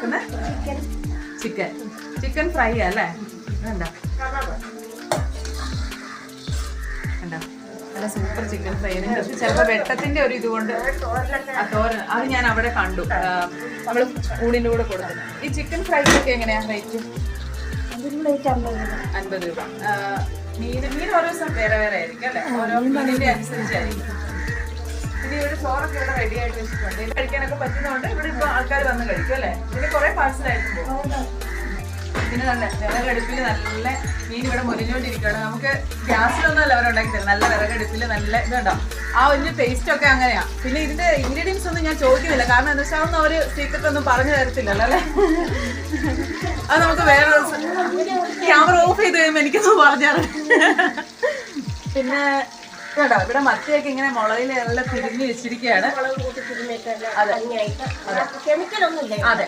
ഉണ്ടാക്കുന്നത്? Chicken fry അല്ലേ? വേണ്ട നല്ല സൂപ്പർ ചിക്കൻ ഫ്രൈ. ചിലപ്പോൾ വെട്ടത്തിന്റെ ഒരു ഇതുകൊണ്ട് തോരൻ അത് ഞാൻ അവിടെ കണ്ടു. നമ്മൾ ഊണിന്റെ കൂടെ കൊടുക്കുന്നത്. ഈ ചിക്കൻ ഫ്രൈ ഒക്കെ എങ്ങനെയാ റേറ്റ്? 50 രൂപ. മീൻ ഓരോ ദിവസം വേറെ വേറെ ആയിരിക്കും അല്ലെ? ഓരോ മീനിന്റെ അനുസരിച്ചായിരിക്കും. പിന്നെ ഇവിടെ ചോറൊക്കെ ഇവിടെ റെഡി ആയിട്ട് വെച്ചിട്ടുണ്ട്. ഇത് കഴിക്കാനൊക്കെ പറ്റുന്നതുകൊണ്ട് ഇവിടെ ഇപ്പൊ ആൾക്കാർ വന്ന് കഴിക്കും അല്ലെ? പിന്നെ കുറെ പാഴ്സലായിട്ട് പോകും. പിന്നെ നല്ല വിറകടുപ്പിൽ നല്ല മീൻ ഇവിടെ മുരിഞ്ഞോണ്ടിരിക്കുകയാണ്. നമുക്ക് ഗ്യാസിലൊന്നുമല്ല അവരുണ്ടാക്കി തരും. നല്ല വിറകടുപ്പിൽ നല്ല ഇതുണ്ടാവും. ആ വലിയ ടേസ്റ്റ് ഒക്കെ അങ്ങനെയാ. പിന്നെ ഇതിന്റെ ഇൻഗ്രീഡിയൻസ് ഒന്നും ഞാൻ ചോദിക്കുന്നില്ല, കാരണം എന്താ വെച്ചാൽ അതൊന്നും അവര് സീക്രട്ട് ഒന്നും പറഞ്ഞു തരത്തില്ലല്ലോ അല്ലെ? അത് നമുക്ക് വേറെ ക്യാമറ ഓഫ് ചെയ്ത് കഴിയുമ്പോൾ എനിക്കൊന്നും പറഞ്ഞാറ്. പിന്നെ കേട്ടോ ഇവിടെ മത്തിയൊക്കെ ഇങ്ങനെ മുളകിൽ എല്ലാം തിരിഞ്ഞ് വെച്ചിരിക്കുകയാണ്. അതെ അതെ.